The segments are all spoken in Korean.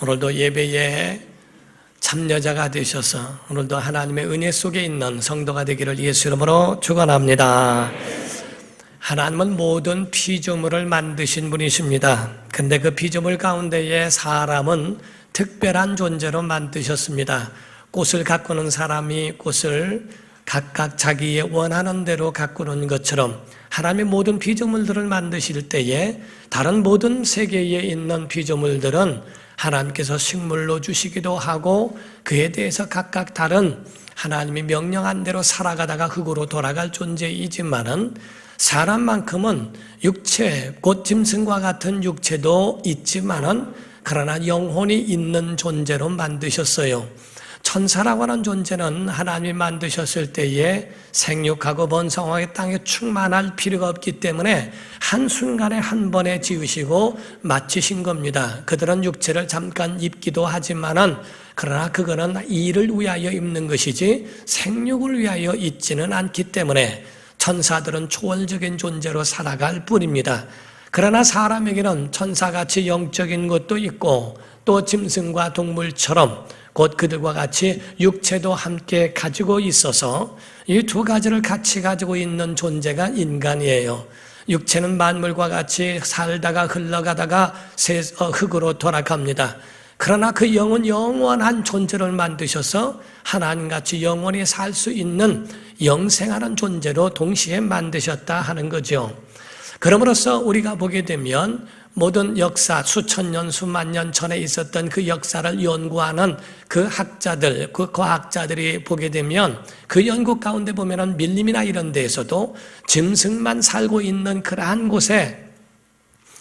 오늘도 예배에 참여자가 되셔서 오늘도 하나님의 은혜 속에 있는 성도가 되기를 예수 이름으로 축원합니다. 하나님은 모든 피조물을 만드신 분이십니다. 근데 그 피조물 가운데에 사람은 특별한 존재로 만드셨습니다. 꽃을 가꾸는 사람이 꽃을 각각 자기의 원하는 대로 가꾸는 것처럼 하나님의 모든 피조물들을 만드실 때에 다른 모든 세계에 있는 피조물들은 하나님께서 식물로 주시기도 하고 그에 대해서 각각 다른 하나님이 명령한 대로 살아가다가 흙으로 돌아갈 존재이지만은 사람만큼은 육체, 곧 짐승과 같은 육체도 있지만은 그러나 영혼이 있는 존재로 만드셨어요. 천사라고 하는 존재는 하나님이 만드셨을 때에 생육하고 번성하게 땅에 충만할 필요가 없기 때문에 한순간에 한 번에 지으시고 마치신 겁니다. 그들은 육체를 잠깐 입기도 하지만은 그러나 그거는 일을 위하여 입는 것이지 생육을 위하여 있지는 않기 때문에 천사들은 초월적인 존재로 살아갈 뿐입니다. 그러나 사람에게는 천사같이 영적인 것도 있고 또 짐승과 동물처럼 곧 그들과 같이 육체도 함께 가지고 있어서 이 두 가지를 같이 가지고 있는 존재가 인간이에요. 육체는 만물과 같이 살다가 흘러가다가 흙으로 돌아갑니다. 그러나 그 영은 영원한 존재를 만드셔서 하나님같이 영원히 살 수 있는 영생하는 존재로 동시에 만드셨다 하는 거죠. 그러므로써 우리가 보게 되면 모든 역사, 수천 년, 수만 년 전에 있었던 그 역사를 연구하는 그 학자들, 그 과학자들이 보게 되면 그 연구 가운데 보면은 밀림이나 이런 데에서도 짐승만 살고 있는 그러한 곳에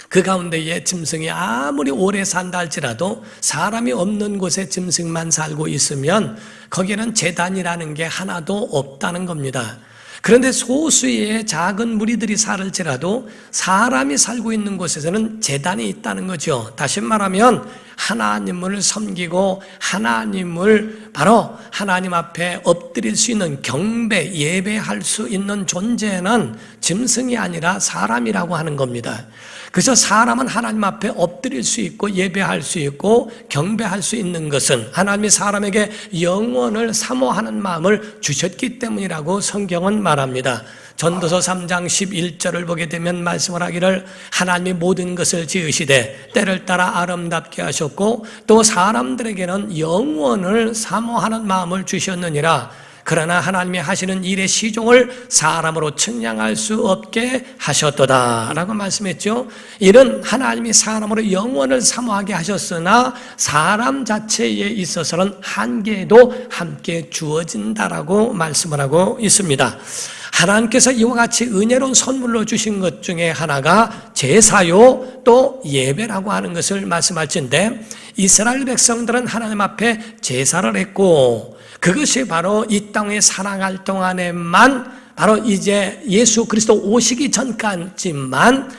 그 가운데에 짐승이 아무리 오래 산다 할지라도 사람이 없는 곳에 짐승만 살고 있으면 거기에는 제단이라는 게 하나도 없다는 겁니다. 그런데 소수의 작은 무리들이 살을지라도 사람이 살고 있는 곳에서는 제단이 있다는 거죠. 다시 말하면 하나님을 섬기고 하나님을 바로 하나님 앞에 엎드릴 수 있는 경배, 예배할 수 있는 존재는 짐승이 아니라 사람이라고 하는 겁니다. 그래서 사람은 하나님 앞에 엎드릴 수 있고 예배할 수 있고 경배할 수 있는 것은 하나님이 사람에게 영원을 사모하는 마음을 주셨기 때문이라고 성경은 말합니다. 전도서 3장 11절을 보게 되면 말씀을 하기를 하나님이 모든 것을 지으시되 때를 따라 아름답게 하셨고 또 사람들에게는 영원을 사모하는 마음을 주셨느니라. 그러나 하나님이 하시는 일의 시종을 사람으로 측량할 수 없게 하셨도다 라고 말씀했죠. 이는 하나님이 사람으로 영원을 사모하게 하셨으나 사람 자체에 있어서는 한계도 함께 주어진다라고 말씀을 하고 있습니다. 하나님께서 이와 같이 은혜로운 선물로 주신 것 중에 하나가 제사요 또 예배라고 하는 것을 말씀하신데 이스라엘 백성들은 하나님 앞에 제사를 했고 그것이 바로 이 땅에 살아갈 동안에만 바로 이제 예수 그리스도 오시기 전까지만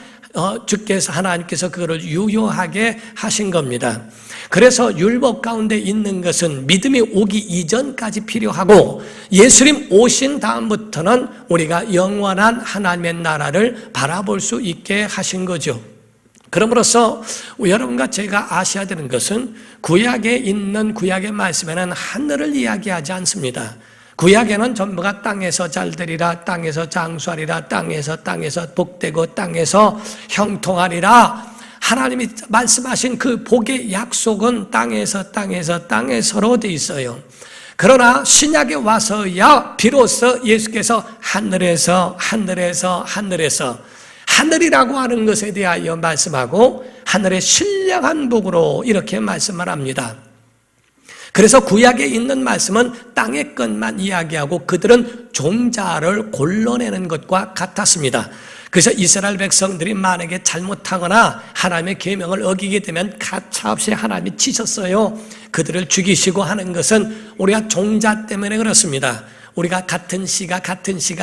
주께서 하나님께서 그거를 유효하게 하신 겁니다. 그래서 율법 가운데 있는 것은 믿음이 오기 이전까지 필요하고 예수님 오신 다음부터는 우리가 영원한 하나님의 나라를 바라볼 수 있게 하신 거죠. 그러므로서 여러분과 제가 아셔야 되는 것은 구약에 있는 구약의 말씀에는 하늘을 이야기하지 않습니다. 구약에는 전부가 땅에서 잘 되리라, 땅에서 장수하리라, 땅에서 복되고 땅에서 형통하리라. 하나님이 말씀하신 그 복의 약속은 땅에서로 돼 있어요. 그러나 신약에 와서야 비로소 예수께서 하늘이라고 하는 것에 대하여 말씀하고 하늘의 신령한 복으로 이렇게 말씀을 합니다. 그래서 구약에 있는 말씀은 땅의 것만 이야기하고 그들은 종자를 골라내는 것과 같았습니다. 그래서 이스라엘 백성들이 만약에 잘못하거나 하나님의 계명을 어기게 되면 가차없이 하나님이 치셨어요. 그들을 죽이시고 하는 것은 우리가 종자 때문에 그렇습니다. 우리가 같은 씨가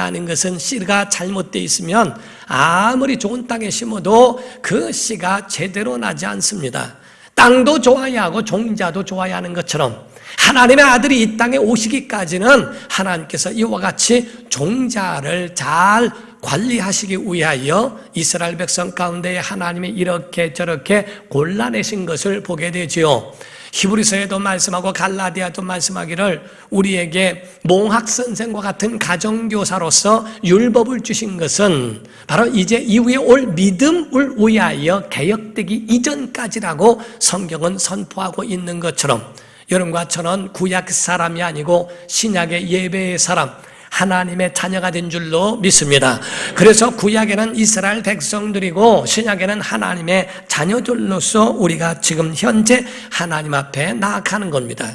아닌 것은 씨가 잘못되어 있으면 아무리 좋은 땅에 심어도 그 씨가 제대로 나지 않습니다. 땅도 좋아야 하고 종자도 좋아야 하는 것처럼 하나님의 아들이 이 땅에 오시기까지는 하나님께서 이와 같이 종자를 잘 관리하시기 위하여 이스라엘 백성 가운데 하나님이 이렇게 저렇게 골라내신 것을 보게 되지요. 히브리서에도 말씀하고 갈라디아도 말씀하기를 우리에게 몽학선생과 같은 가정교사로서 율법을 주신 것은 바로 이제 이후에 올 믿음을 위하여 개혁되기 이전까지라고 성경은 선포하고 있는 것처럼 여러분과 저는 구약 사람이 아니고 신약의 예배의 사람, 하나님의 자녀가 된 줄로 믿습니다. 그래서 구약에는 이스라엘 백성들이고 신약에는 하나님의 자녀들로서 우리가 지금 현재 하나님 앞에 나아가는 겁니다.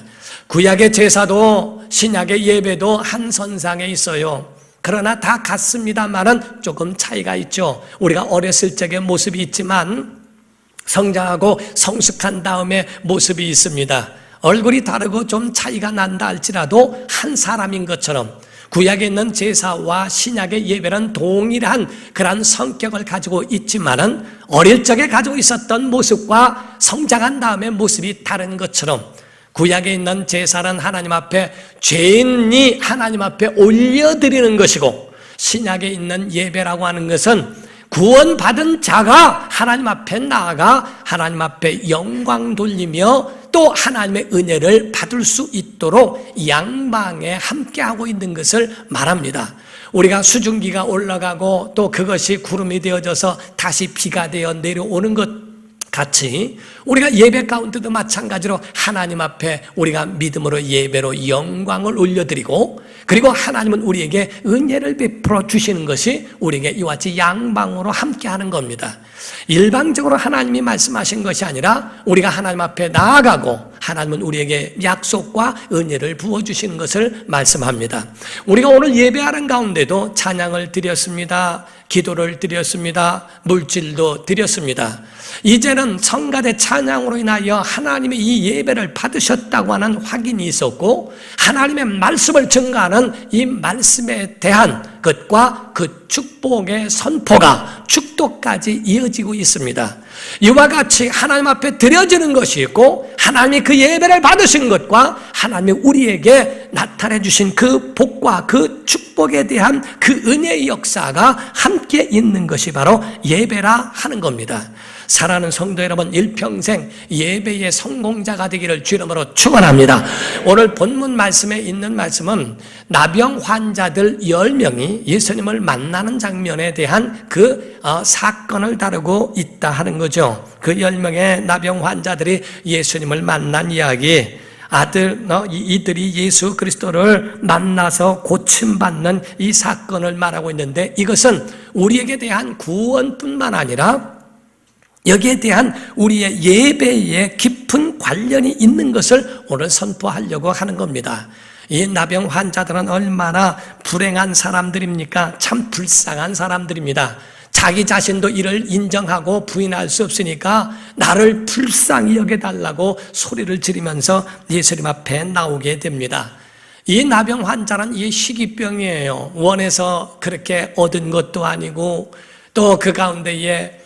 구약의 제사도 신약의 예배도 한 선상에 있어요. 그러나 다 같습니다만은 조금 차이가 있죠. 우리가 어렸을 적의 모습이 있지만 성장하고 성숙한 다음에 모습이 있습니다. 얼굴이 다르고 좀 차이가 난다 할지라도 한 사람인 것처럼 구약에 있는 제사와 신약의 예배는 동일한 그런 성격을 가지고 있지만은 어릴 적에 가지고 있었던 모습과 성장한 다음에 모습이 다른 것처럼 구약에 있는 제사는 하나님 앞에 죄인이 하나님 앞에 올려드리는 것이고 신약에 있는 예배라고 하는 것은 구원받은 자가 하나님 앞에 나아가 하나님 앞에 영광 돌리며 또 하나님의 은혜를 받을 수 있도록 양방에 함께하고 있는 것을 말합니다. 우리가 수증기가 올라가고 또 그것이 구름이 되어져서 다시 비가 되어 내려오는 것 같이 우리가 예배 가운데도 마찬가지로 하나님 앞에 우리가 믿음으로 예배로 영광을 올려드리고 그리고 하나님은 우리에게 은혜를 베풀어 주시는 것이 우리에게 이와 같이 양방으로 함께하는 겁니다. 일방적으로 하나님이 말씀하신 것이 아니라 우리가 하나님 앞에 나아가고 하나님은 우리에게 약속과 은혜를 부어주시는 것을 말씀합니다. 우리가 오늘 예배하는 가운데도 찬양을 드렸습니다. 기도를 드렸습니다. 물질도 드렸습니다. 이제는 성가대 찬양으로 인하여 하나님의 이 예배를 받으셨다고 하는 확인이 있었고 하나님의 말씀을 증거하는 이 말씀에 대한 것과 그 축복의 선포가 축도까지 이어지고 있습니다. 이와 같이 하나님 앞에 드려지는 것이 있고 하나님이 그 예배를 받으신 것과 하나님이 우리에게 나타내 주신 그 복과 그 축복에 대한 그 은혜의 역사가 함께 있는 것이 바로 예배라 하는 겁니다. 사랑하는 성도 여러분, 일평생 예배의 성공자가 되기를 주 이름으로 축원합니다. 오늘 본문 말씀에 있는 말씀은 나병 환자들 10명이 예수님을 만나는 장면에 대한 그 사건을 다루고 있다 하는 거죠. 그 10명의 나병 환자들이 예수님을 만난 이야기, 이들이 예수 그리스도를 만나서 고침받는 이 사건을 말하고 있는데 이것은 우리에게 대한 구원뿐만 아니라 여기에 대한 우리의 예배에 깊은 관련이 있는 것을 오늘 선포하려고 하는 겁니다. 이 나병 환자들은 얼마나 불행한 사람들입니까? 참 불쌍한 사람들입니다. 자기 자신도 이를 인정하고 부인할 수 없으니까 나를 불쌍히 여겨달라고 소리를 지르면서 예수님 앞에 나오게 됩니다. 이 나병 환자는 이 희귀병이에요. 원해서 그렇게 얻은 것도 아니고 또 그 가운데에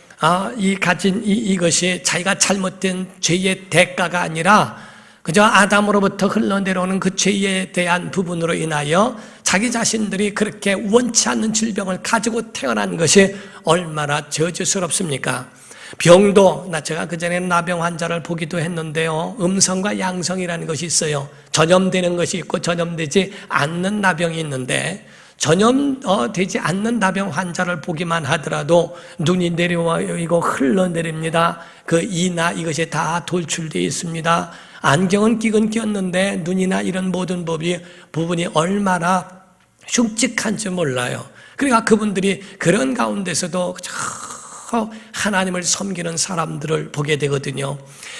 이것이 자기가 잘못된 죄의 대가가 아니라 그저 아담으로부터 흘러내려오는 그 죄에 대한 부분으로 인하여 자기 자신들이 그렇게 원치 않는 질병을 가지고 태어난 것이 얼마나 저주스럽습니까? 병도, 제가 그전에 나병 환자를 보기도 했는데요. 음성과 양성이라는 것이 있어요. 전염되는 것이 있고 전염되지 않는 나병이 있는데 전염되지 않는 나병 환자를 보기만 하더라도 눈이 내려와요. 흘러내립니다. 그 이나 이것이 다 돌출되어 있습니다. 안경은 끼긴 꼈는데 눈이나 이런 모든 부분이 얼마나 흉측한지 몰라요. 그러니까 그분들이 그런 가운데서도 하나님을 섬기는 사람들을 보게 되거든요.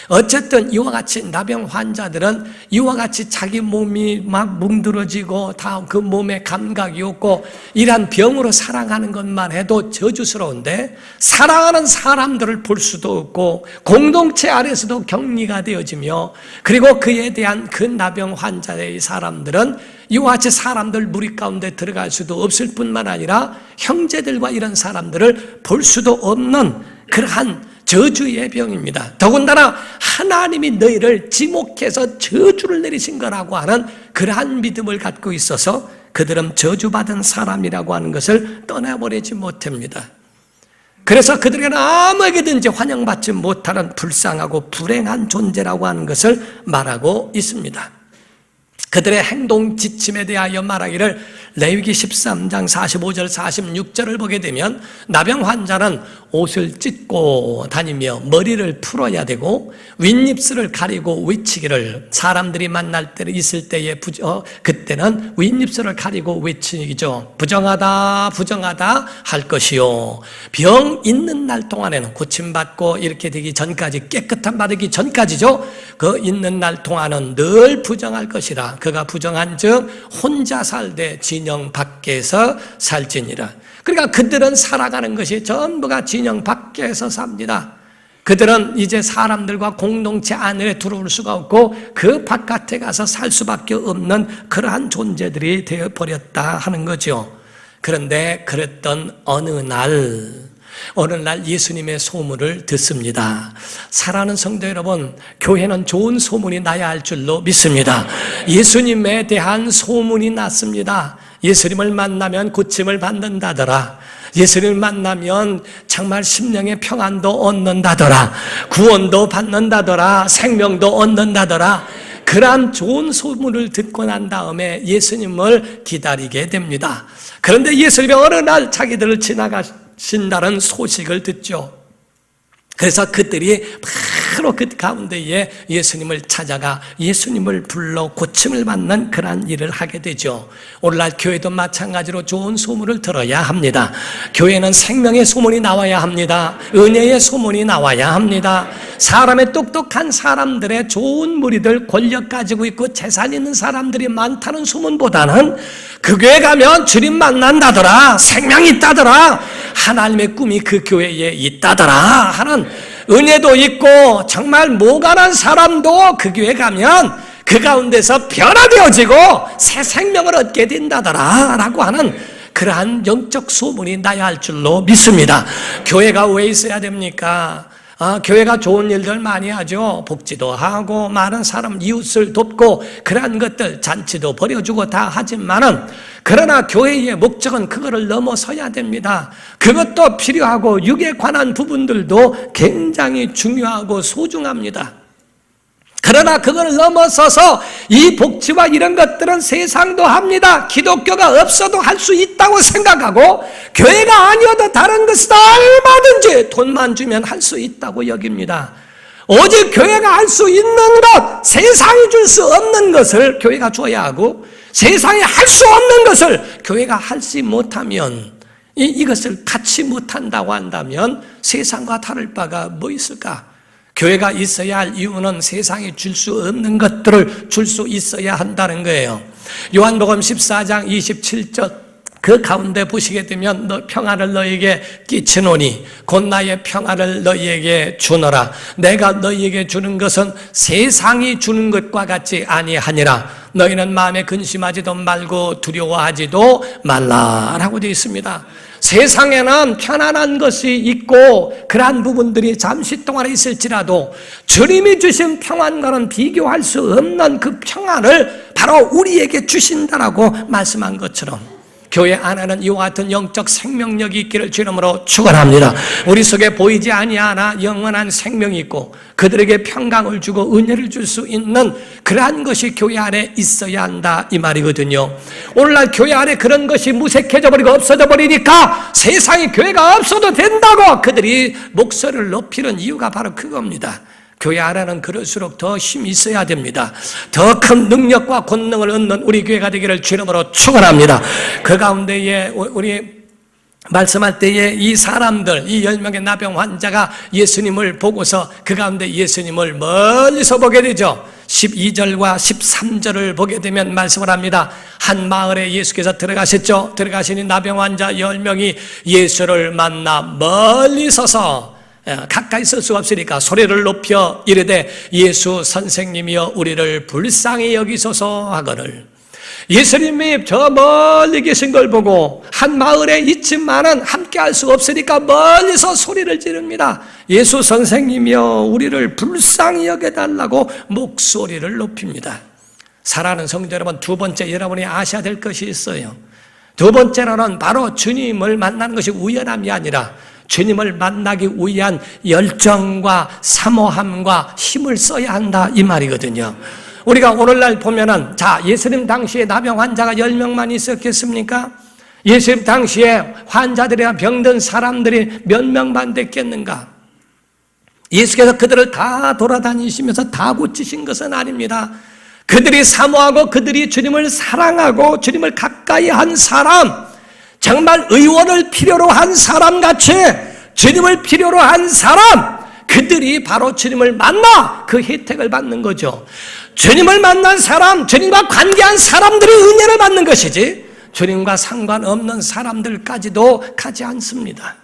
어쨌든 이와 같이 나병 환자들은 이와 같이 자기 몸이 막 뭉드러지고 다 그 몸에 감각이 없고 이러한 병으로 살아가는 것만 해도 저주스러운데 사랑하는 사람들을 볼 수도 없고 공동체 안에서도 격리가 되어지며 그리고 그에 대한 그 나병 환자의 사람들은 이와 같이 사람들 무리 가운데 들어갈 수도 없을 뿐만 아니라 형제들과 이런 사람들을 볼 수도 없는 그러한 저주의 병입니다. 더군다나 하나님이 너희를 지목해서 저주를 내리신 거라고 하는 그러한 믿음을 갖고 있어서 그들은 저주받은 사람이라고 하는 것을 떠나버리지 못합니다. 그래서 그들에게는 아무에게든지 환영받지 못하는 불쌍하고 불행한 존재라고 하는 것을 말하고 있습니다. 그들의 행동 지침에 대하여 말하기를 레위기 13장 45절 46절을 보게 되면 나병 환자는 옷을 찢고 다니며 머리를 풀어야 되고 윗입술을 가리고 외치기를, 사람들이 만날 때 있을 때에 그때는 윗입술을 가리고 외치기죠. 부정하다 부정하다 할 것이요, 병 있는 날 동안에는 고침받고 이렇게 되기 전까지, 깨끗한 받기 전까지죠, 그 있는 날 동안은 늘 부정할 것이라. 그가 부정한즉 혼자 살되 진영 밖에서 살지니라. 그러니까 그들은 살아가는 것이 전부가 진영 밖에서 삽니다. 그들은 이제 사람들과 공동체 안에 들어올 수가 없고 그 바깥에 가서 살 수밖에 없는 그러한 존재들이 되어버렸다 하는 거죠. 그런데 그랬던 어느 날 예수님의 소문을 듣습니다. 사랑하는 성도 여러분, 교회는 좋은 소문이 나야 할 줄로 믿습니다. 예수님에 대한 소문이 났습니다. 예수님을 만나면 고침을 받는다더라. 예수님을 만나면 정말 심령의 평안도 얻는다더라. 구원도 받는다더라. 생명도 얻는다더라. 그러한 좋은 소문을 듣고 난 다음에 예수님을 기다리게 됩니다. 그런데 예수님이 어느 날 자기들을 지나가신다는 소식을 듣죠. 그래서 그들이 바로 그 가운데에 예수님을 찾아가 예수님을 불러 고침을 받는 그러한 일을 하게 되죠. 오늘날 교회도 마찬가지로 좋은 소문을 들어야 합니다. 교회는 생명의 소문이 나와야 합니다. 은혜의 소문이 나와야 합니다. 사람의 똑똑한 사람들의 좋은 무리들, 권력 가지고 있고 재산 있는 사람들이 많다는 소문보다는 그 교회 가면 주님 만난다더라, 생명이 있다더라, 하나님의 꿈이 그 교회에 있다더라 하는 은혜도 있고 정말 모가난 사람도 그 교회 가면 그 가운데서 변화되어지고 새 생명을 얻게 된다더라 라고 하는 그러한 영적 소문이 나야 할 줄로 믿습니다. 교회가 왜 있어야 됩니까? 교회가 좋은 일들 많이 하죠. 복지도 하고 많은 사람 이웃을 돕고 그러한 것들, 잔치도 벌여주고 다 하지만은, 그러나 교회의 목적은 그거를 넘어서야 됩니다. 그것도 필요하고 육에 관한 부분들도 굉장히 중요하고 소중합니다. 그러나 그걸 넘어서서 이 복지와 이런 것들은 세상도 합니다. 기독교가 없어도 할 수 있다고 생각하고 교회가 아니어도 다른 것은 얼마든지 돈만 주면 할 수 있다고 여깁니다. 오직 교회가 할 수 있는 것, 세상이 줄 수 없는 것을 교회가 줘야 하고 세상에 할 수 없는 것을 교회가 하지 못하면, 이것을 갖지 못한다고 한다면 세상과 다를 바가 뭐 있을까? 교회가 있어야 할 이유는 세상에 줄 수 없는 것들을 줄 수 있어야 한다는 거예요. 요한복음 14장 27절 그 가운데 보시게 되면 평안을 너희에게 끼치노니 곧 나의 평안을 너희에게 주노라. 내가 너희에게 주는 것은 세상이 주는 것과 같지 아니하니라. 너희는 마음에 근심하지도 말고 두려워하지도 말라라고 되어 있습니다. 세상에는 편안한 것이 있고 그러한 부분들이 잠시 동안에 있을지라도 주님이 주신 평안과는 비교할 수 없는 그 평안을 바로 우리에게 주신다라고 말씀한 것처럼 교회 안에는 이와 같은 영적 생명력이 있기를 주님으로 축원합니다. 우리 속에 보이지 아니하나 영원한 생명이 있고 그들에게 평강을 주고 은혜를 줄 수 있는 그러한 것이 교회 안에 있어야 한다 이 말이거든요. 오늘날 교회 안에 그런 것이 무색해져 버리고 없어져 버리니까 세상에 교회가 없어도 된다고 그들이 목소리를 높이는 이유가 바로 그겁니다. 교회 안에는 그럴수록 더 힘이 있어야 됩니다. 더 큰 능력과 권능을 얻는 우리 교회가 되기를 주님으로 축원합니다. 그 가운데에 우리 말씀할 때에 이 사람들, 이 10명의 나병 환자가 예수님을 보고서 그 가운데 예수님을 멀리서 보게 되죠. 12절과 13절을 보게 되면 말씀을 합니다. 한 마을에 예수께서 들어가셨죠. 들어가시니 나병 환자 10명이 예수를 만나 멀리 서서 가까이 설 수가 없으니까 소리를 높여 이르되 예수 선생님이여 우리를 불쌍히 여기소서 하거늘. 예수님이 저 멀리 계신 걸 보고 한 마을에 있지만은 함께 할 수 없으니까 멀리서 소리를 지릅니다. 예수 선생님이여 우리를 불쌍히 여겨달라고 목소리를 높입니다. 사랑하는 성도 여러분, 두 번째 여러분이 아셔야 될 것이 있어요. 두 번째로는 바로 주님을 만나는 것이 우연함이 아니라 주님을 만나기 위한 열정과 사모함과 힘을 써야 한다, 이 말이거든요. 우리가 오늘날 보면은, 자, 예수님 당시에 나병 환자가 10명만 있었겠습니까? 예수님 당시에 환자들이나 병든 사람들이 몇 명만 됐겠는가? 예수께서 그들을 다 돌아다니시면서 다 고치신 것은 아닙니다. 그들이 사모하고 그들이 주님을 사랑하고 주님을 가까이 한 사람, 정말 의원을 필요로 한 사람같이 주님을 필요로 한 사람, 그들이 바로 주님을 만나 그 혜택을 받는 거죠. 주님을 만난 사람, 주님과 관계한 사람들이 은혜를 받는 것이지 주님과 상관없는 사람들까지도 가지 않습니다.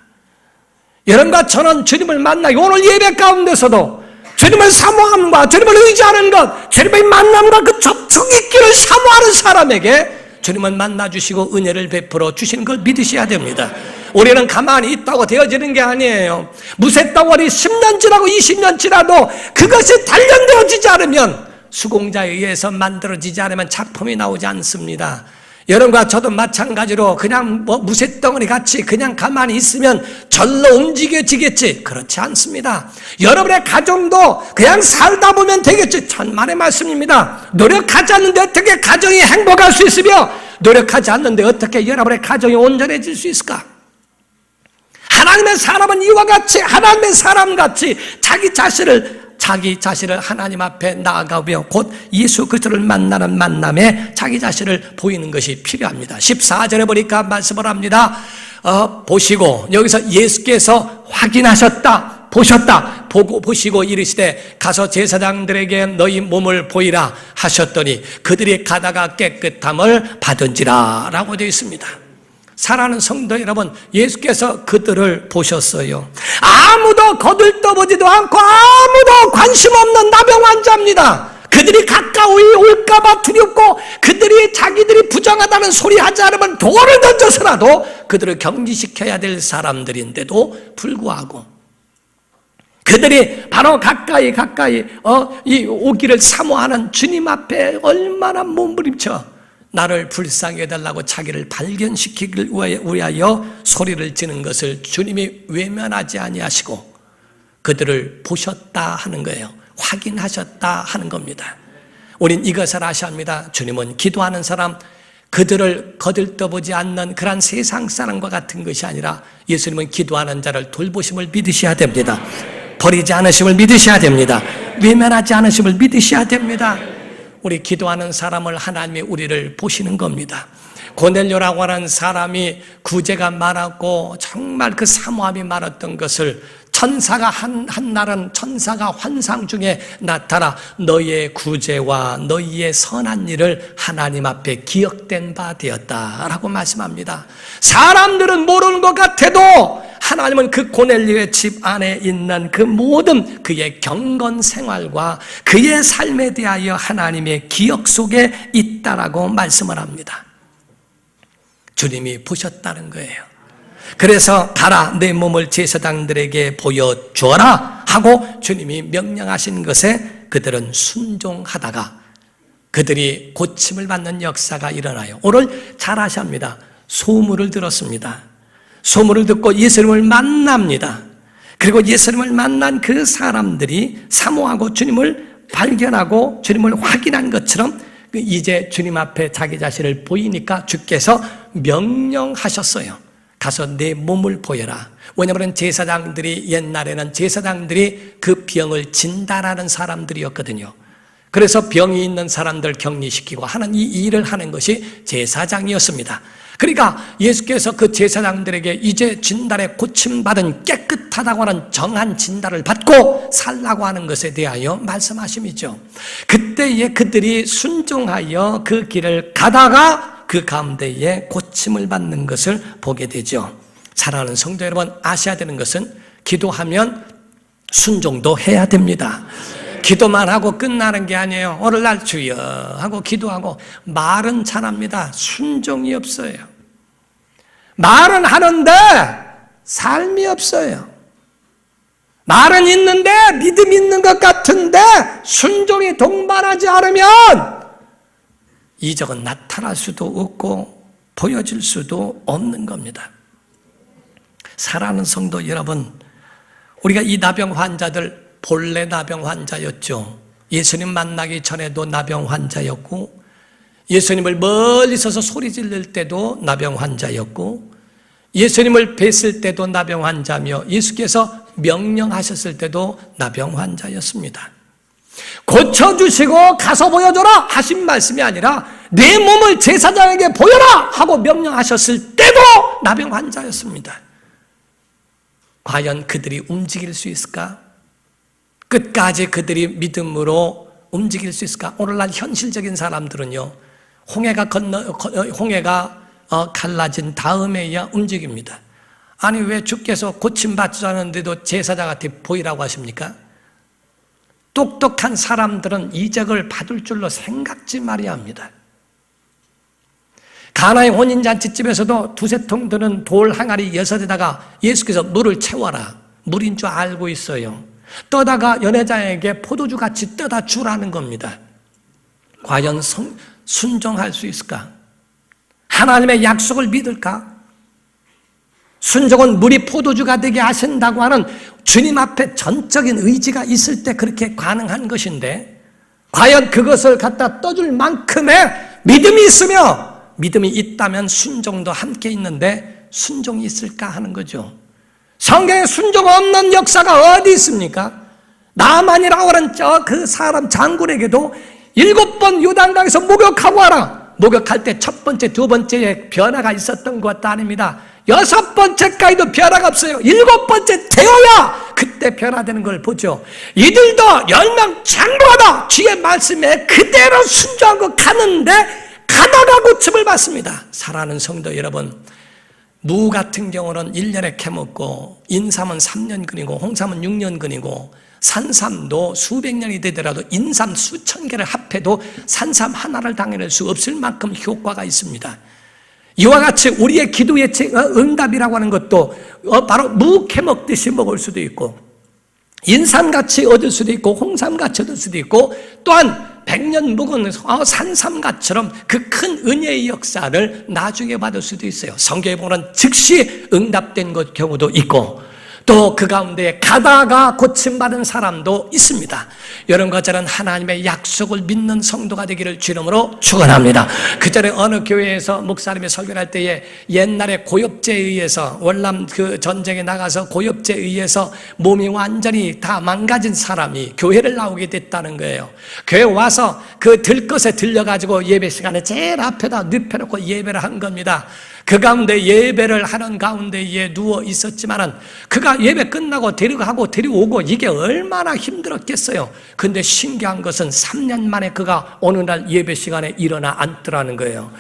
여러분과 저는 주님을 만나기, 오늘 예배 가운데서도 주님을 사모함과 주님을 의지하는 것, 주님의 만남과 그 접촉이 있기를 사모하는 사람에게 주님을 만나주시고 은혜를 베풀어 주시는 걸 믿으셔야 됩니다. 우리는 가만히 있다고 되어지는 게 아니에요. 무쇠덩어리 10년 지나고 20년 지나도 그것이 단련되어지지 않으면, 수공자에 의해서 만들어지지 않으면 작품이 나오지 않습니다. 여러분과 저도 마찬가지로 그냥 무쇠덩어리 같이 그냥 가만히 있으면 절로 움직여지겠지, 그렇지 않습니다. 여러분의 가정도 그냥 살다 보면 되겠지, 천만의 말씀입니다. 노력하지 않는데 어떻게 가정이 행복할 수 있으며, 노력하지 않는데 어떻게 여러분의 가정이 온전해질 수 있을까? 하나님의 사람은 이와 같이, 하나님의 사람같이 자기 자신을 하나님 앞에 나아가며 곧 예수 그리스도를 만나는 만남에 자기 자신을 보이는 것이 필요합니다. 14절에 보니까 말씀을 합니다. 보시고, 여기서 예수께서 확인하셨다, 보셨다, 보시고 이르시되 가서 제사장들에게 너희 몸을 보이라 하셨더니 그들이 가다가 깨끗함을 받은지라 라고 되어 있습니다. 사랑하는 성도 여러분, 예수께서 그들을 보셨어요. 아무도 거들떠보지도 않고 아무도 관심 없는 나병 환자입니다. 그들이 가까이 올까봐 두렵고 그들이 자기들이 부정하다는 소리 하지 않으면 돌을 던져서라도 그들을 격리시켜야 될 사람들인데도 불구하고 그들이 바로 가까이 이 오기를 사모하는 주님 앞에 얼마나 몸부림쳐 나를 불쌍히 해달라고 자기를 발견시키기 위하여 소리를 지는 것을 주님이 외면하지 아니하시고 그들을 보셨다 하는 거예요. 확인하셨다 하는 겁니다. 우린 이것을 아셔야 합니다. 주님은 기도하는 사람, 그들을 거들떠보지 않는 그런 세상 사람과 같은 것이 아니라 예수님은 기도하는 자를 돌보심을 믿으셔야 됩니다. 버리지 않으심을 믿으셔야 됩니다. 외면하지 않으심을 믿으셔야 됩니다. 우리 기도하는 사람을 하나님이 우리를 보시는 겁니다. 고넬료라고 하는 사람이 구제가 많았고 정말 그 사모함이 많았던 것을 천사가 한날은 천사가 환상 중에 나타나 너희의 구제와 너희의 선한 일을 하나님 앞에 기억된 바 되었다라고 말씀합니다. 사람들은 모르는 것 같아도 하나님은 그 고넬료의 집 안에 있는 그 모든 그의 경건 생활과 그의 삶에 대하여 하나님의 기억 속에 있다라고 말씀을 합니다. 주님이 보셨다는 거예요. 그래서 가라, 내 몸을 제사장들에게 보여주어라 하고 주님이 명령하신 것에 그들은 순종하다가 그들이 고침을 받는 역사가 일어나요. 오늘 잘 아셔야 합니다. 소문을 들었습니다. 소문을 듣고 예수님을 만납니다. 그리고 예수님을 만난 그 사람들이 사모하고 주님을 발견하고 주님을 확인한 것처럼 이제 주님 앞에 자기 자신을 보이니까 주께서 명령하셨어요. 가서 내 몸을 보여라. 왜냐하면 제사장들이 옛날에는 제사장들이 그 병을 진단하는 사람들이었거든요. 그래서 병이 있는 사람들 격리시키고 하는 이 일을 하는 것이 제사장이었습니다. 그러니까 예수께서 그 제사장들에게 이제 진단에 고침받은 깨끗하다고 하는 정한 진단을 받고 살라고 하는 것에 대하여 말씀하심이죠. 그때에 그들이 순종하여 그 길을 가다가 그 가운데에 고침을 받는 것을 보게 되죠. 사랑하는 성도 여러분, 아셔야 되는 것은 기도하면 순종도 해야 됩니다. 기도만 하고 끝나는 게 아니에요. 오늘날 주여 하고 기도하고 말은 잘합니다. 순종이 없어요. 말은 하는데 삶이 없어요. 말은 있는데 믿음이 있는 것 같은데 순종이 동반하지 않으면 이적은 나타날 수도 없고 보여질 수도 없는 겁니다. 사랑하는 성도 여러분, 우리가 이 나병 환자들 본래 나병 환자였죠. 예수님 만나기 전에도 나병 환자였고, 예수님을 멀리 서서 소리 지를 때도 나병 환자였고, 예수님을 뵀을 때도 나병 환자며, 예수께서 명령하셨을 때도 나병 환자였습니다. 고쳐주시고 가서 보여줘라 하신 말씀이 아니라 내 몸을 제사장에게 보여라 하고 명령하셨을 때도 나병 환자였습니다. 과연 그들이 움직일 수 있을까? 끝까지 그들이 믿음으로 움직일 수 있을까? 오늘날 현실적인 사람들은요, 홍해가 갈라진 다음에야 움직입니다. 아니 왜 주께서 고침받지 않았는데도 제사장한테 보이라고 하십니까? 똑똑한 사람들은 이적을 받을 줄로 생각지 말아야 합니다. 가나의 혼인잔치집에서도 두세 통 드는 돌 항아리 6에다가 예수께서 물을 채워라, 물인 줄 알고 있어요. 떠다가 연회장에게 포도주같이 떠다 주라는 겁니다. 과연 순종할 수 있을까? 하나님의 약속을 믿을까? 순종은 물이 포도주가 되게 하신다고 하는 주님 앞에 전적인 의지가 있을 때 그렇게 가능한 것인데, 과연 그것을 갖다 떠줄 만큼의 믿음이 있으며 믿음이 있다면 순종도 함께 있는데 순종이 있을까 하는 거죠. 성경에 순종 없는 역사가 어디 있습니까? 나만이라고 하는 그 사람 장군에게도 7번 요단강에서 목욕하고 와라. 목욕할 때 첫 번째, 두 번째에 변화가 있었던 것도 아닙니다. 6번째까지도 변화가 없어요. 7번째 되어야 그때 변화되는 걸 보죠. 이들도 10명 장부하다 주의 말씀에 그대로 순종하고 가는데 가다가 고침을 받습니다. 사랑하는 성도 여러분, 무 같은 경우는 1년에 캐먹고, 인삼은 3년근이고, 홍삼은 6년근이고, 산삼도 수백 년이 되더라도 인삼 수천 개를 합해도 산삼 하나를 당해낼 수 없을 만큼 효과가 있습니다. 이와 같이 우리의 기도의 응답이라고 하는 것도 바로 무 캐먹듯이 먹을 수도 있고, 인삼같이 얻을 수도 있고, 홍삼같이 얻을 수도 있고, 또한 100년 묵은 산삼같처럼 그 큰 은혜의 역사를 나중에 받을 수도 있어요. 성경에 보면 즉시 응답된 것 경우도 있고, 또 그 가운데 가다가 고침받은 사람도 있습니다. 이런 것들은 하나님의 약속을 믿는 성도가 되기를 주님으로 축원합니다. 그 전에 어느 교회에서 목사님이 설교를 할 때에 옛날에 고엽제에 의해서, 월남 그 전쟁에 나가서 고엽제에 의해서 몸이 완전히 다 망가진 사람이 교회를 나오게 됐다는 거예요. 교회 와서 그 들것에 들려가지고 예배 시간에 제일 앞에다 눕혀놓고 예배를 한 겁니다. 그 가운데 예배를 하는 가운데에 누워 있었지만은 그가 예배 끝나고 데려가고 데려오고 이게 얼마나 힘들었겠어요. 근데 신기한 것은 3년 만에 그가 어느 날 예배 시간에 일어나 앉더라는 거예요.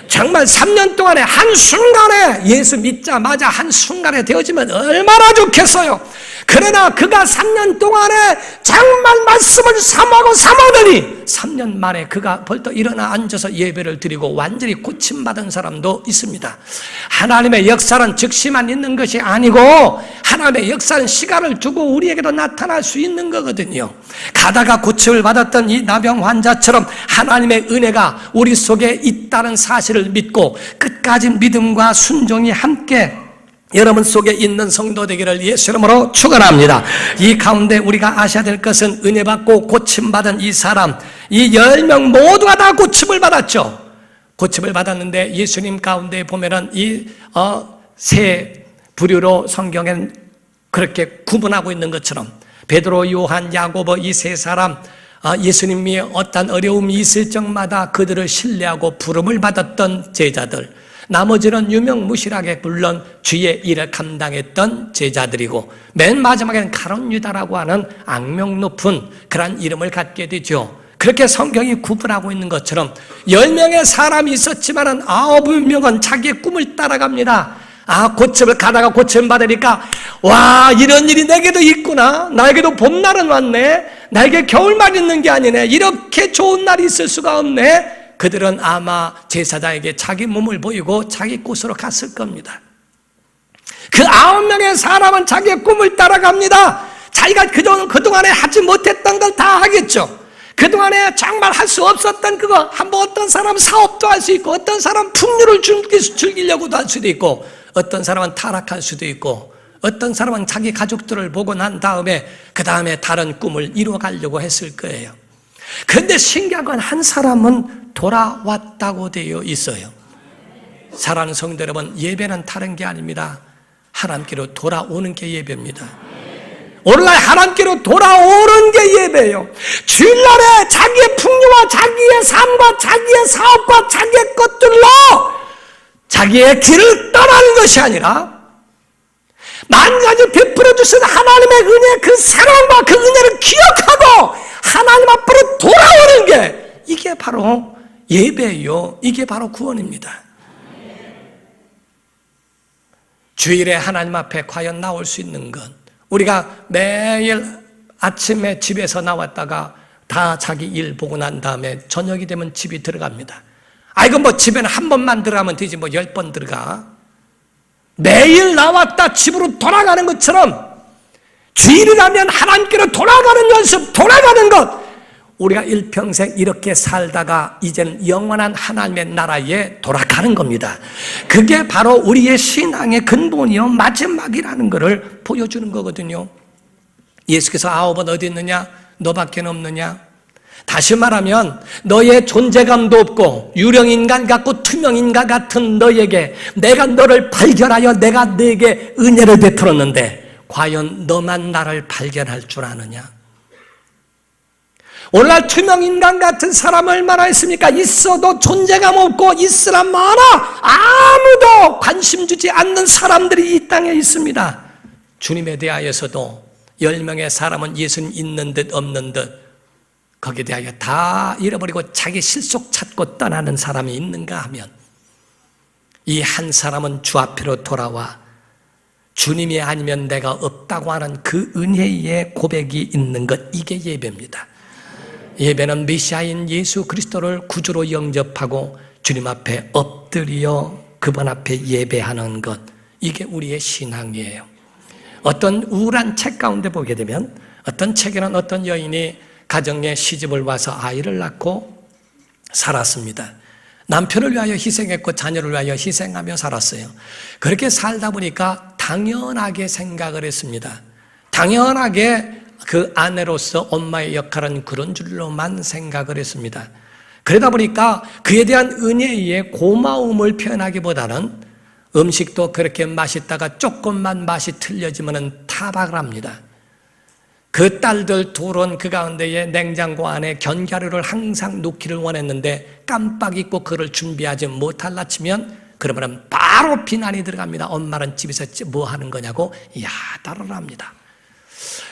정말 3년 동안에 한순간에 예수 믿자마자 한순간에 되어지면 얼마나 좋겠어요. 그러나 그가 3년 동안에 정말 말씀을 삼아더니 3년 만에 그가 벌떡 일어나 앉아서 예배를 드리고 완전히 고침받은 사람도 있습니다. 하나님의 역사는 즉시만 있는 것이 아니고 하나님의 역사는 시간을 두고 우리에게도 나타날 수 있는 거거든요. 가다가 고침을 받았던 이 나병 환자처럼 하나님의 은혜가 우리 속에 있다는 사실을 믿고 끝까지 믿음과 순종이 함께 여러분 속에 있는 성도 되기를 예수 이름으로 축원합니다. 이 가운데 우리가 아셔야 될 것은 은혜 받고 고침받은 이 사람, 이 10명 모두가 다 고침을 받았죠. 고침을 받았는데 예수님 가운데 보면은 이 세 부류로 성경엔 그렇게 구분하고 있는 것처럼 베드로, 요한, 야고보 이 세 사람, 예수님이 어떤 어려움이 있을 적마다 그들을 신뢰하고 부름을 받았던 제자들, 나머지는 유명무실하게 물론 주의 일을 감당했던 제자들이고, 맨 마지막에는 가룟 유다라고 하는 악명 높은 그런 이름을 갖게 되죠. 그렇게 성경이 구분하고 있는 것처럼 10명의 사람이 있었지만은 9명은 자기의 꿈을 따라갑니다. 고침을 가다가 고침 받으니까 와, 이런 일이 내게도 있구나. 나에게도 봄날은 왔네. 나에게 겨울만 있는 게 아니네. 이렇게 좋은 날이 있을 수가 없네. 그들은 아마 제사장에게 자기 몸을 보이고 자기 곳으로 갔을 겁니다. 그 9명의 사람은 자기의 꿈을 따라갑니다. 자기가 그동안에 하지 못했던 걸 다 하겠죠. 그동안에 정말 할 수 없었던 그거, 어떤 사람은 사업도 할 수 있고, 어떤 사람은 풍류를 즐기려고도 할 수도 있고, 어떤 사람은 타락할 수도 있고, 어떤 사람은 자기 가족들을 보고 난 다음에 그 다음에 다른 꿈을 이루어가려고 했을 거예요. 그런데 신기한 건 한 사람은 돌아왔다고 되어 있어요. 사랑하는 성도 여러분, 예배는 다른 게 아닙니다. 하나님께로 돌아오는 게 예배입니다. 오늘날 하나님께로 돌아오는 게 예배예요. 주일날에 자기의 풍요와 자기의 삶과 자기의 사업과 자기의 것들로 자기의 길을 떠나는 것이 아니라 만가지 베풀어 주신 하나님의 은혜, 그 사랑과 그 은혜를 기억하고 하나님 앞으로 돌아오는 게, 이게 바로 예배예요. 이게 바로 구원입니다. 주일에 하나님 앞에 과연 나올 수 있는 건, 우리가 매일 아침에 집에서 나왔다가 다 자기 일 보고 난 다음에 저녁이 되면 집이 들어갑니다. 이거 뭐 집에는 한 번만 들어가면 되지 뭐 10번 들어가. 매일 나왔다 집으로 돌아가는 것처럼 주일이라면 하나님께로 돌아가는 연습, 돌아가는 것. 우리가 일평생 이렇게 살다가 이제는 영원한 하나님의 나라에 돌아가는 겁니다. 그게 바로 우리의 신앙의 근본이요 마지막이라는 것을 보여주는 거거든요. 예수께서 9번 어디 있느냐? 너밖에 없느냐? 다시 말하면 너의 존재감도 없고 유령인간 같고 투명인간 같은 너에게 내가 너를 발견하여 내가 너에게 은혜를 베풀었는데 과연 너만 나를 발견할 줄 아느냐? 오늘날 투명인간 같은 사람 얼마나 있습니까? 있어도 존재감 없고 있으나 많아. 아무도 관심 주지 않는 사람들이 이 땅에 있습니다. 주님에 대하여서도 10명의 사람은 예수는 있는 듯 없는 듯 거기에 대하여 다 잃어버리고 자기 실속 찾고 떠나는 사람이 있는가 하면 이 한 사람은 주 앞으로 돌아와 주님이 아니면 내가 없다고 하는 그 은혜의 고백이 있는 것, 이게 예배입니다. 예배는 메시아인 예수 그리스도를 구주로 영접하고 주님 앞에 엎드려 그분 앞에 예배하는 것, 이게 우리의 신앙이에요. 어떤 우울한 책 가운데 보게 되면 어떤 책에는 어떤 여인이 가정에 시집을 와서 아이를 낳고 살았습니다. 남편을 위하여 희생했고 자녀를 위하여 희생하며 살았어요. 그렇게 살다 보니까 당연하게 생각을 했습니다. 당연하게 그 아내로서 엄마의 역할은 그런 줄로만 생각을 했습니다. 그러다 보니까 그에 대한 은혜의 고마움을 표현하기보다는 음식도 그렇게 맛있다가 조금만 맛이 틀려지면 타박을 합니다. 그 딸들 둘은 그 가운데에 냉장고 안에 견과류를 항상 놓기를 원했는데 깜빡 잊고 그걸 준비하지 못할라 치면 그러면 바로 비난이 들어갑니다. 엄마는 집에서 뭐 하는 거냐고 야단을 합니다.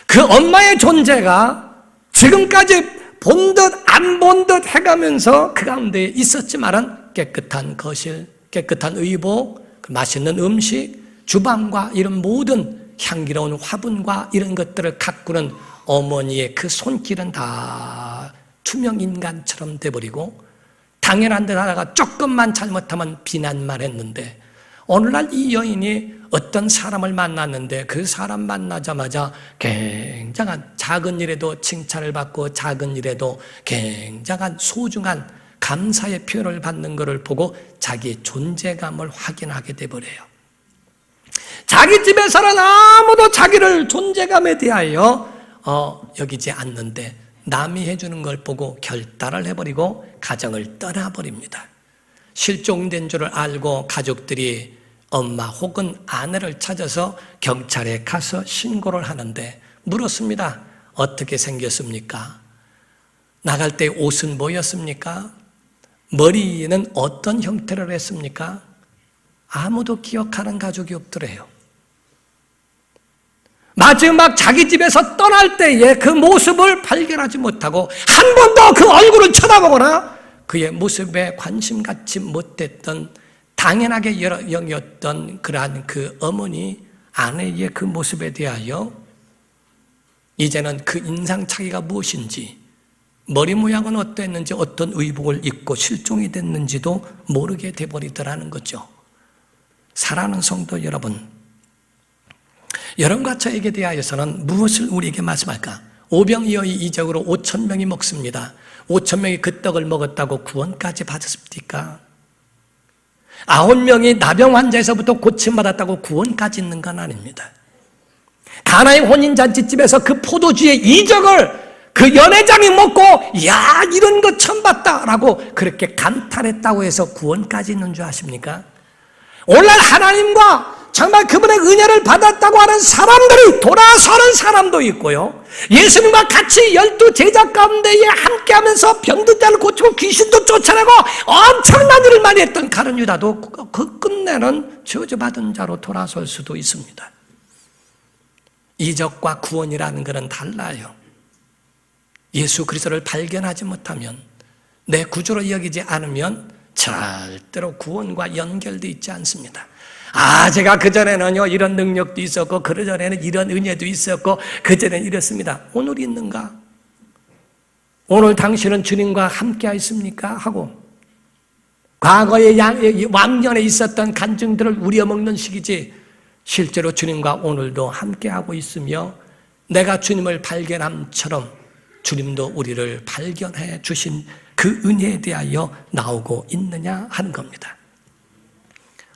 그 엄마의 존재가 지금까지 본 듯 안 본 듯 해가면서 그 가운데 있었지만은 깨끗한 거실, 깨끗한 의복, 맛있는 음식, 주방과 이런 모든 향기로운 화분과 이런 것들을 가꾸는 어머니의 그 손길은 다 투명인간처럼 돼버리고 당연한 듯 하다가 조금만 잘못하면 비난만 했는데 오늘날 이 여인이 어떤 사람을 만났는데 그 사람 만나자마자 굉장한 작은 일에도 칭찬을 받고 작은 일에도 굉장한 소중한 감사의 표현을 받는 것을 보고 자기의 존재감을 확인하게 돼버려요. 자기 집에서는 아무도 자기를 존재감에 대하여 여기지 않는데 남이 해주는 걸 보고 결단을 해버리고 가정을 떠나버립니다. 실종된 줄을 알고 가족들이 엄마 혹은 아내를 찾아서 경찰에 가서 신고를 하는데 물었습니다. 어떻게 생겼습니까? 나갈 때 옷은 뭐였습니까? 머리는 어떤 형태를 했습니까? 아무도 기억하는 가족이 없더래요. 마지막 자기 집에서 떠날 때의 그 모습을 발견하지 못하고 한 번도 그 얼굴을 쳐다보거나 그의 모습에 관심 갖지 못했던 당연하게 여겼던 그러한 그 어머니 아내의 그 모습에 대하여 이제는 그 인상차기가 무엇인지, 머리 모양은 어땠는지, 어떤 의복을 입고 실종이 됐는지도 모르게 돼버리더라는 거죠. 사랑하는 성도 여러분, 여러분과 저에게 대하여서는 무엇을 우리에게 말씀할까? 오병이어의 이적으로 5,000명이 먹습니다. 5,000명이 그 떡을 먹었다고 구원까지 받았습니까? 9명이 나병 환자에서부터 고침받았다고 구원까지 있는 건 아닙니다. 가나의 혼인잔치집에서 그 포도주의 이적을 그 연회장이 먹고 야 이런 거 처음 봤다라고 그렇게 감탄했다고 해서 구원까지 있는 줄 아십니까? 오늘날 하나님과 정말 그분의 은혜를 받았다고 하는 사람들이 돌아서는 사람도 있고요, 예수님과 같이 12제자 가운데에 함께하면서 병든 자를 고치고 귀신도 쫓아내고 엄청난 일을 많이 했던 가룟 유다도 그 끝내는 저주받은 자로 돌아설 수도 있습니다. 이적과 구원이라는 것은 달라요. 예수 그리스도를 발견하지 못하면, 내 구주로 여기지 않으면 절대로 구원과 연결되어 있지 않습니다. 제가 그전에는요 이런 능력도 있었고, 그전에는 이런 은혜도 있었고, 그전에는 이랬습니다. 오늘 있는가? 오늘 당신은 주님과 함께 있습니까? 하고, 과거의 왕년에 있었던 간증들을 우려먹는 시기지, 실제로 주님과 오늘도 함께하고 있으며 내가 주님을 발견함처럼 주님도 우리를 발견해 주신 그 은혜에 대하여 나오고 있느냐 하는 겁니다.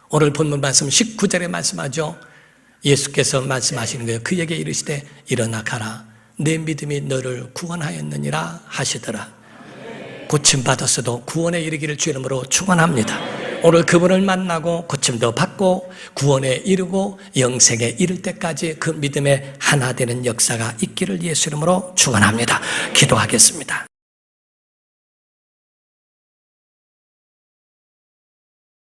오늘 본문 말씀 19절에 말씀하죠. 예수께서 말씀하시는 거예요. 그에게 이르시되 일어나 가라, 내 믿음이 너를 구원하였느니라 하시더라. 고침받았어도 구원에 이르기를 주 이름으로 축원합니다. 오늘 그분을 만나고 고침도 받고 구원에 이르고 영생에 이를 때까지 그 믿음의 하나 되는 역사가 있기를 예수 이름으로 축원합니다. 기도하겠습니다.